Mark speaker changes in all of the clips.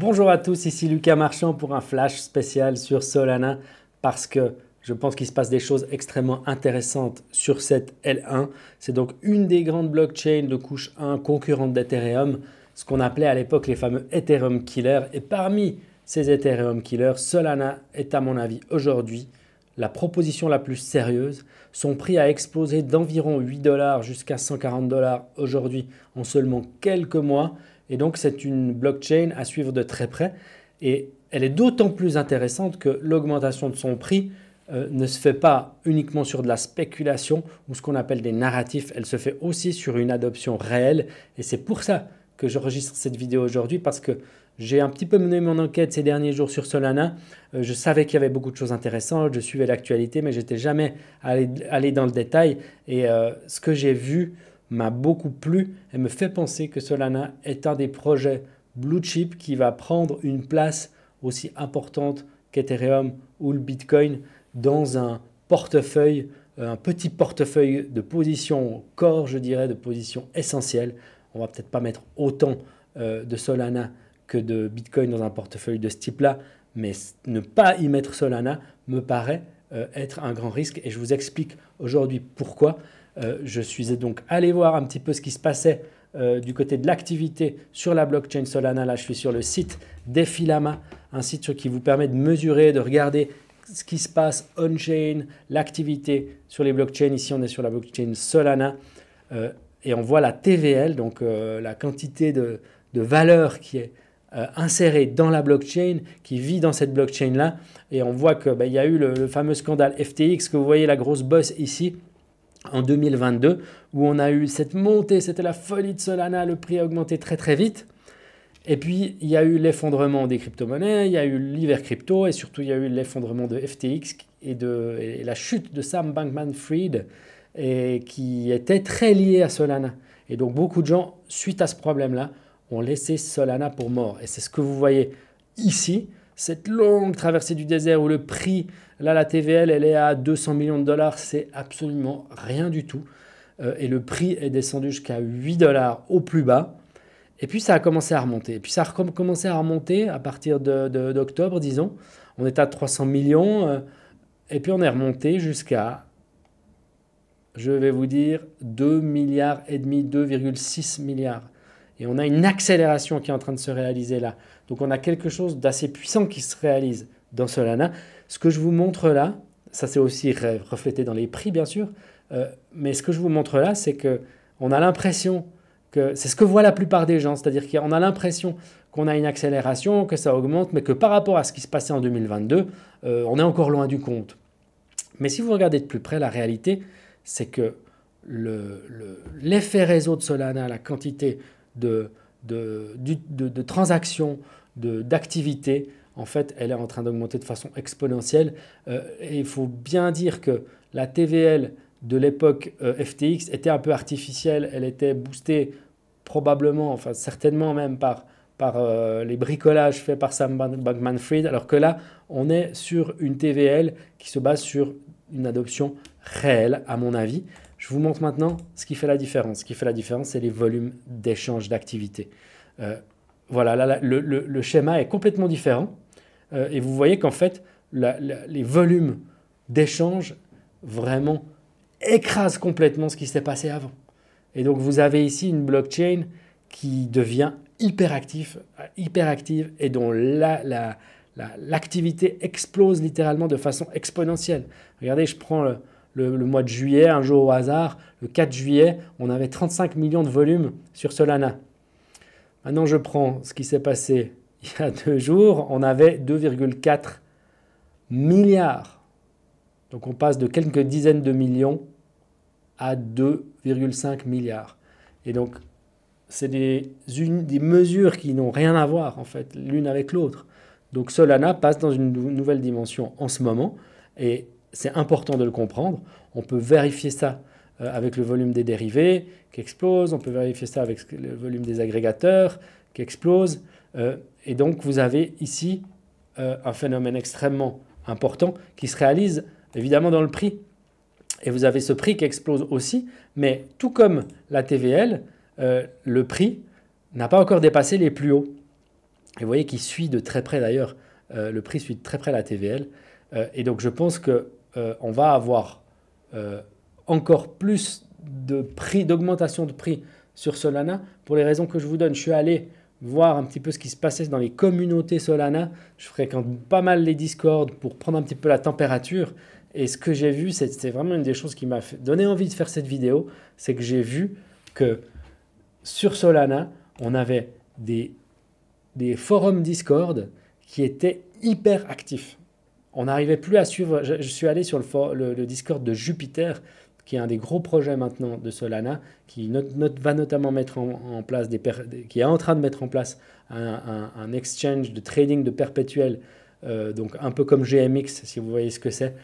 Speaker 1: Bonjour à tous, ici Lucas Marchand pour un flash spécial sur Solana parce que je pense qu'il se passe des choses extrêmement intéressantes sur cette L1. C'est donc une des grandes blockchains de couche 1 concurrentes d'Ethereum, ce qu'on appelait à l'époque les fameux Ethereum Killers. Et parmi ces Ethereum Killers, Solana est à mon avis aujourd'hui la proposition la plus sérieuse. Son prix a explosé d'environ 8 $ jusqu'à 140 $ aujourd'hui en seulement quelques mois. Et donc, c'est une blockchain à suivre de très près. Et elle est d'autant plus intéressante que l'augmentation de son prix ne se fait pas uniquement sur de la spéculation ou ce qu'on appelle des narratifs. Elle se fait aussi sur une adoption réelle. Et c'est pour ça que j'enregistre cette vidéo aujourd'hui parce que j'ai un petit peu mené mon enquête ces derniers jours sur Solana. Je savais qu'il y avait beaucoup de choses intéressantes. Je suivais l'actualité, mais je n'étais jamais allé dans le détail. Et ce que j'ai vu m'a beaucoup plu et me fait penser que Solana est un des projets blue chip qui va prendre une place aussi importante qu'Ethereum ou le Bitcoin dans un portefeuille, un petit portefeuille de position core, je dirais, de position essentielle. On va peut-être pas mettre autant de Solana que de Bitcoin dans un portefeuille de ce type-là, mais ne pas y mettre Solana me paraît être un grand risque et je vous explique aujourd'hui pourquoi. Je suis donc allé voir un petit peu ce qui se passait du côté de l'activité sur la blockchain Solana. Là, je suis sur le site d'Efilama, un site qui vous permet de mesurer, de regarder ce qui se passe on-chain, l'activité sur les blockchains. Ici, on est sur la blockchain Solana et on voit la TVL, donc la quantité de valeur qui est insérée dans la blockchain, qui vit dans cette blockchain-là. Et on voit qu'il y a eu le fameux scandale FTX, que vous voyez la grosse bosse ici, en 2022, où on a eu cette montée, c'était la folie de Solana, le prix a augmenté très très vite. Et puis, il y a eu l'effondrement des crypto-monnaies, il y a eu l'hiver crypto et surtout, il y a eu l'effondrement de FTX et la chute de Sam Bankman-Fried qui était très liée à Solana. Et donc, beaucoup de gens, suite à ce problème-là, ont laissé Solana pour mort. Et c'est ce que vous voyez ici, cette longue traversée du désert où le prix, là la TVL, elle est à 200 millions de dollars, c'est absolument rien du tout. Et le prix est descendu jusqu'à 8 $ au plus bas. Et puis ça a commencé à remonter. Et puis ça a commencé à remonter à partir d'octobre, disons. On était à 300 millions. Et puis on est remonté jusqu'à, je vais vous dire, 2,5 milliards, 2,6 milliards. Et on a une accélération qui est en train de se réaliser là. Donc on a quelque chose d'assez puissant qui se réalise dans Solana. Ce que je vous montre là, ça c'est aussi reflété dans les prix bien sûr, mais ce que je vous montre là, c'est qu'on a l'impression que, c'est ce que voient la plupart des gens, c'est-à-dire qu'on a l'impression qu'on a une accélération, que ça augmente, mais que par rapport à ce qui se passait en 2022, on est encore loin du compte. Mais si vous regardez de plus près, la réalité, c'est que l'effet réseau de Solana, la quantité de transactions, d'activités, en fait, elle est en train d'augmenter de façon exponentielle. Et il faut bien dire que la TVL de l'époque FTX était un peu artificielle. Elle était boostée probablement, enfin certainement même par les bricolages faits par Sam Bankman-Fried, alors que là, on est sur une TVL qui se base sur une adoption réelle, à mon avis. Je vous montre maintenant ce qui fait la différence. Ce qui fait la différence, c'est les volumes d'échange d'activités. Voilà, là, le schéma est complètement différent. Et vous voyez qu'en fait, les volumes d'échange vraiment écrasent complètement ce qui s'est passé avant. Et donc, vous avez ici une blockchain qui devient hyper active et dont l'activité explose littéralement de façon exponentielle. Regardez, je prends le mois de juillet, un jour au hasard, le 4 juillet, on avait 35 millions de volume sur Solana. Maintenant, je prends ce qui s'est passé il y a 2 jours, on avait 2,4 milliards. Donc, on passe de quelques dizaines de millions à 2,5 milliards. Et donc, c'est des mesures qui n'ont rien à voir, en fait, l'une avec l'autre. Donc, Solana passe dans une nouvelle dimension en ce moment et c'est important de le comprendre. On peut vérifier ça avec le volume des dérivés qui explose. On peut vérifier ça avec le volume des agrégateurs qui explose. Et donc, vous avez ici un phénomène extrêmement important qui se réalise évidemment dans le prix. Et vous avez ce prix qui explose aussi. Mais tout comme la TVL, le prix n'a pas encore dépassé les plus hauts. Et vous voyez qu'il suit de très près d'ailleurs, le prix suit de très près la TVL. Et donc je pense que on va avoir encore plus de prix, d'augmentation de prix sur Solana pour les raisons que je vous donne. Je suis allé voir un petit peu ce qui se passait dans les communautés Solana. Je fréquente pas mal les Discord pour prendre un petit peu la température. Et ce que j'ai vu, c'est vraiment une des choses qui m'a donné envie de faire cette vidéo, c'est que j'ai vu que sur Solana, on avait des forums Discord qui étaient hyper actifs. On n'arrivait plus à suivre. Je suis allé sur le Discord de Jupiter, qui est un des gros projets maintenant de Solana, qui va notamment mettre en place qui est en train de mettre en place un exchange de trading de perpétuel, donc un peu comme GMX, si vous voyez ce que c'est.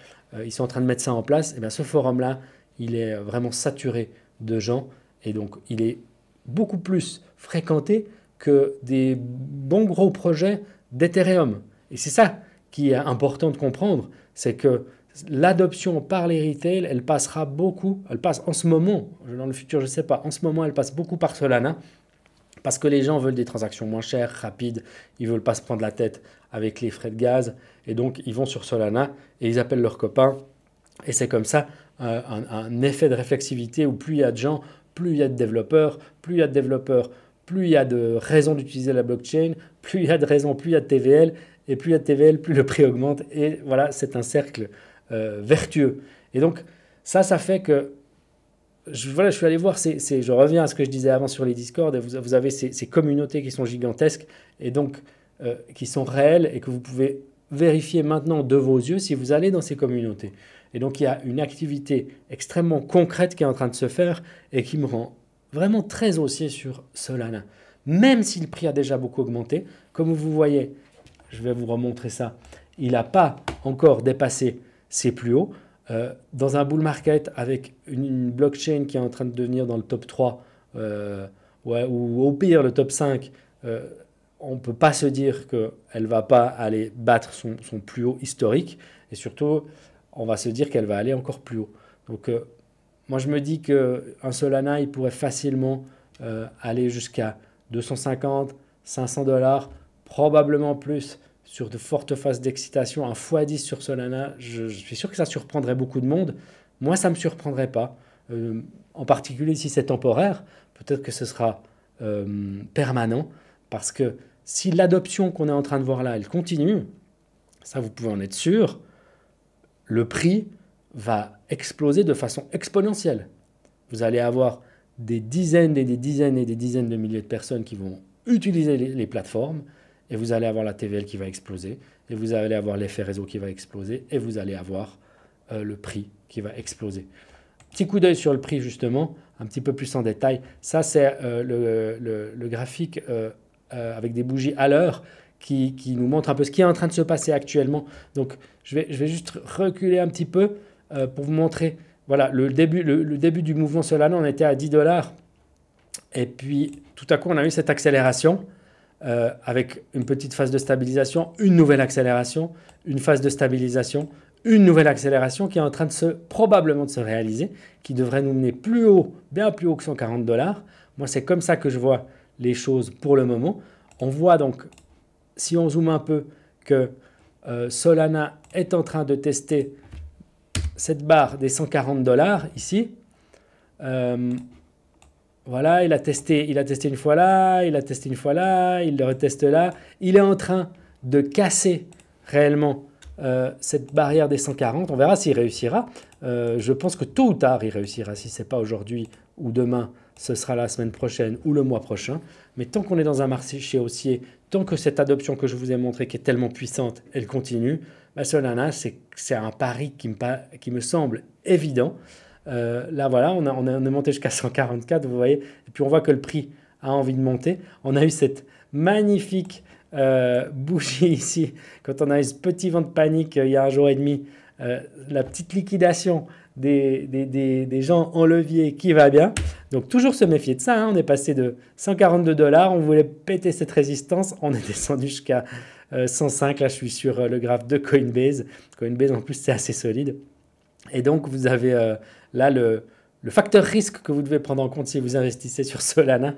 Speaker 1: Ils sont en train de mettre ça en place. Et bien ce forum-là, il est vraiment saturé de gens, et donc il est beaucoup plus fréquenté que des bons gros projets d'Ethereum. Et c'est ça qui est important de comprendre, c'est que l'adoption par les retail, elle passera beaucoup, elle passe en ce moment, dans le futur je ne sais pas, en ce moment elle passe beaucoup par Solana, parce que les gens veulent des transactions moins chères, rapides, ils ne veulent pas se prendre la tête avec les frais de gaz, et donc ils vont sur Solana et ils appellent leurs copains, et c'est comme ça un effet de réflexivité où plus il y a de gens, plus il y a de développeurs, plus il y a de développeurs, plus il y a de raisons d'utiliser la blockchain, plus il y a de raisons, plus il y a de TVL, et plus il y a de TVL, plus le prix augmente, et voilà, c'est un cercle vertueux. Et donc, ça fait que, voilà, je suis allé voir, je reviens à ce que je disais avant sur les Discord, et vous avez ces communautés qui sont gigantesques, et donc qui sont réelles, et que vous pouvez vérifier maintenant de vos yeux si vous allez dans ces communautés. Et donc, il y a une activité extrêmement concrète qui est en train de se faire, et qui me rend vraiment très haussier sur Solana. Même si le prix a déjà beaucoup augmenté, comme vous voyez, je vais vous remontrer ça, il n'a pas encore dépassé ses plus hauts. Dans un bull market avec une blockchain qui est en train de devenir dans le top 3, ou au pire le top 5, on ne peut pas se dire qu'elle ne va pas aller battre son plus haut historique. Et surtout, on va se dire qu'elle va aller encore plus haut. Donc, moi, je me dis qu'un Solana, il pourrait facilement aller jusqu'à 250, 500 $, probablement plus sur de fortes phases d'excitation, un x10 sur Solana. Je suis sûr que ça surprendrait beaucoup de monde. Moi, ça ne me surprendrait pas. En particulier si c'est temporaire, peut-être que ce sera permanent, parce que si l'adoption qu'on est en train de voir là, elle continue, ça vous pouvez en être sûr, le prix va exploser de façon exponentielle. Vous allez avoir des dizaines et des dizaines et des dizaines de milliers de personnes qui vont utiliser les plateformes, et vous allez avoir la TVL qui va exploser, et vous allez avoir l'effet réseau qui va exploser, et vous allez avoir le prix qui va exploser. Petit coup d'œil sur le prix justement, un petit peu plus en détail. Ça c'est le graphique avec des bougies à l'heure qui nous montre un peu ce qui est en train de se passer actuellement. Donc je vais juste reculer un petit peu pour vous montrer. Voilà, le début du mouvement Solana, on était à 10 $. Et puis tout à coup, on a eu cette accélération avec une petite phase de stabilisation, une nouvelle accélération, une phase de stabilisation, une nouvelle accélération qui est en train probablement de se réaliser, qui devrait nous mener plus haut, bien plus haut que 140 $. Moi, c'est comme ça que je vois les choses pour le moment. On voit donc, si on zoome un peu, que Solana est en train de tester cette barre des 140 $ ici. Voilà, il a testé une fois là, il a testé une fois là, il le reteste là. Il est en train de casser réellement cette barrière des 140. On verra s'il réussira. Je pense que tôt ou tard, il réussira. Si ce n'est pas aujourd'hui ou demain, ce sera la semaine prochaine ou le mois prochain. Mais tant qu'on est dans un marché haussier, tant que cette adoption que je vous ai montrée, qui est tellement puissante, elle continue, bah Solana, c'est un pari qui me semble évident. Là, voilà, on est monté jusqu'à 144, vous voyez. Et puis, on voit que le prix a envie de monter. On a eu cette magnifique bougie ici, quand on a eu ce petit vent de panique il y a un jour et demi. La petite liquidation des gens en levier qui va bien. Donc, toujours se méfier de ça. Hein. On est passé de 142 $. On voulait péter cette résistance. On est descendu jusqu'à 105. Là, je suis sur le graphe de Coinbase. Coinbase, en plus, c'est assez solide. Et donc, vous avez là le facteur risque que vous devez prendre en compte si vous investissez sur Solana.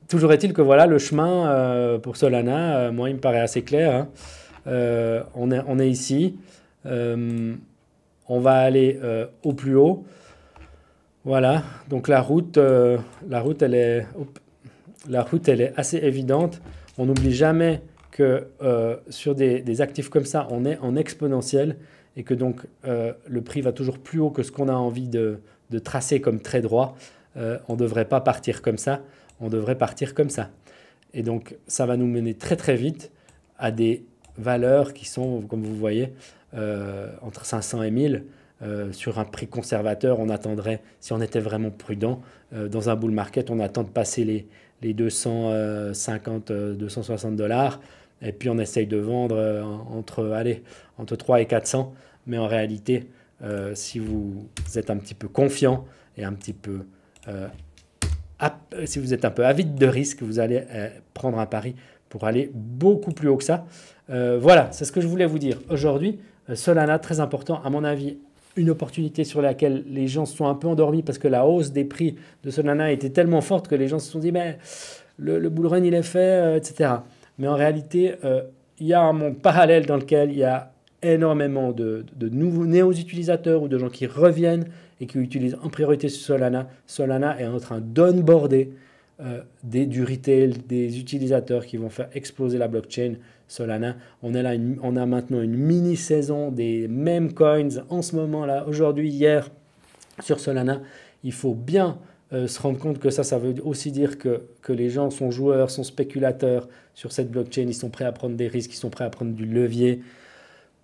Speaker 1: toujours est-il que voilà, le chemin pour Solana, moi, il me paraît assez clair, hein. On est ici. On va aller au plus haut. Voilà, donc la route, elle est, la route, elle est assez évidente. On n'oublie jamais que sur des actifs comme ça, on est en exponentiel et que donc le prix va toujours plus haut que ce qu'on a envie de tracer comme très droit. On ne devrait pas partir comme ça, on devrait partir comme ça. Et donc ça va nous mener très très vite à des valeurs qui sont, comme vous voyez, entre 500 et 1000. Sur un prix conservateur, on attendrait, si on était vraiment prudent, dans un bull market, on attend de passer les 250, 260 dollars, et puis on essaye de vendre entre 3 et 400. Mais en réalité, si vous êtes un petit peu confiant et un petit peu, si vous êtes un peu avide de risque, vous allez prendre un pari pour aller beaucoup plus haut que ça. Voilà, c'est ce que je voulais vous dire aujourd'hui. Solana, très important, à mon avis, une opportunité sur laquelle les gens se sont un peu endormis parce que la hausse des prix de Solana était tellement forte que les gens se sont dit mais le bull run il est fait, etc. Mais en réalité, il y a un monde parallèle dans lequel il y a énormément de nouveaux néo-utilisateurs ou de gens qui reviennent et qui utilisent en priorité Solana. Solana est en train d'onboarder du retail, des utilisateurs qui vont faire exploser la blockchain Solana. On a maintenant une mini-saison des mêmes coins en ce moment-là, aujourd'hui, hier, sur Solana. Il faut bien se rendre compte que ça veut aussi dire que les gens sont joueurs, sont spéculateurs sur cette blockchain. Ils sont prêts à prendre des risques, ils sont prêts à prendre du levier.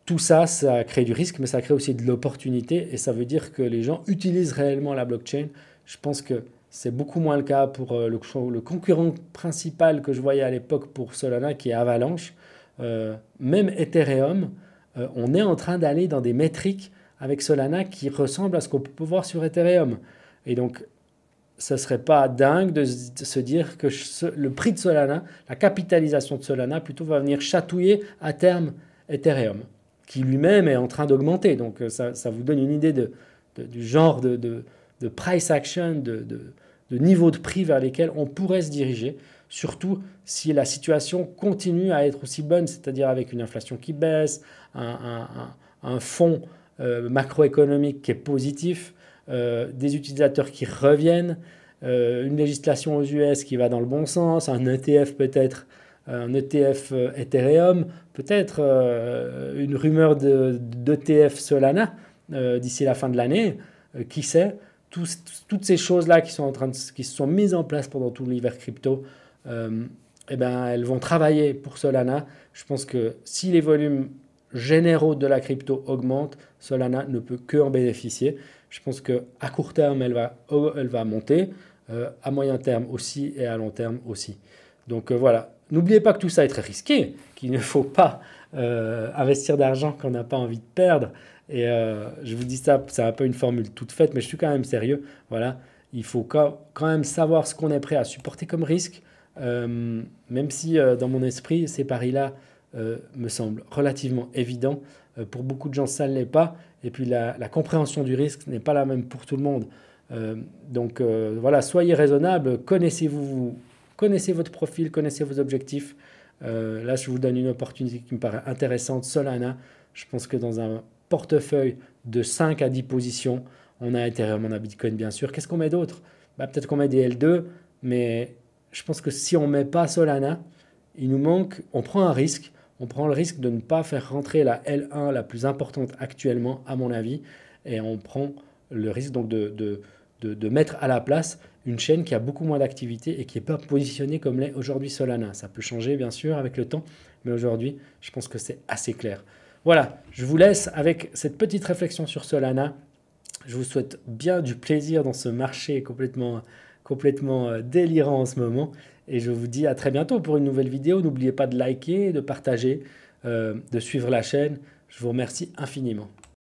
Speaker 1: Tout ça, ça crée du risque, mais ça crée aussi de l'opportunité. Et ça veut dire que les gens utilisent réellement la blockchain. Je pense que c'est beaucoup moins le cas pour le concurrent principal que je voyais à l'époque pour Solana, qui est Avalanche. Même Ethereum, on est en train d'aller dans des métriques avec Solana qui ressemblent à ce qu'on peut voir sur Ethereum. Et donc, ce ne serait pas dingue de se dire que le prix de Solana, la capitalisation de Solana, plutôt va venir chatouiller à terme Ethereum, qui lui-même est en train d'augmenter. Donc, ça vous donne une idée du genre de price action, de niveau de prix vers lesquels on pourrait se diriger, surtout si la situation continue à être aussi bonne, c'est-à-dire avec une inflation qui baisse, un fond macroéconomique qui est positif, des utilisateurs qui reviennent, une législation aux US qui va dans le bon sens, un ETF peut-être, un ETF Ethereum, peut-être une rumeur d'ETF Solana d'ici la fin de l'année, qui sait. Toutes ces choses-là qui se sont mises en place pendant tout l'hiver crypto, eh ben, elles vont travailler pour Solana. Je pense que si les volumes généraux de la crypto augmentent, Solana ne peut que en bénéficier. Je pense qu'à court terme, elle va monter, à moyen terme aussi et à long terme aussi. Donc voilà, n'oubliez pas que tout ça est très risqué, qu'il ne faut pas investir d'argent qu'on n'a pas envie de perdre. Et je vous dis ça, c'est un peu une formule toute faite, mais je suis quand même sérieux. Voilà, il faut quand même savoir ce qu'on est prêt à supporter comme risque, même si dans mon esprit, ces paris-là me semblent relativement évidents. Pour beaucoup de gens, ça ne l'est pas. Et puis la compréhension du risque n'est pas la même pour tout le monde. Donc voilà, soyez raisonnable, connaissez votre profil, connaissez vos objectifs. Là, je vous donne une opportunité qui me paraît intéressante. Solana, je pense que dans un portefeuille de 5 à 10 positions, on a Ethereum, on a Bitcoin bien sûr. Qu'est-ce qu'on met d'autre? Peut-être qu'on met des L2, mais je pense que si on ne met pas Solana, il nous manque, on prend un risque. On prend le risque de ne pas faire rentrer la L1 la plus importante actuellement, à mon avis, et on prend le risque donc de mettre à la place une chaîne qui a beaucoup moins d'activité et qui n'est pas positionnée comme l'est aujourd'hui Solana. Ça peut changer bien sûr avec le temps, mais aujourd'hui, je pense que c'est assez clair. Voilà, je vous laisse avec cette petite réflexion sur Solana. Je vous souhaite bien du plaisir dans ce marché complètement délirant en ce moment. Et je vous dis à très bientôt pour une nouvelle vidéo. N'oubliez pas de liker, de partager, de suivre la chaîne. Je vous remercie infiniment.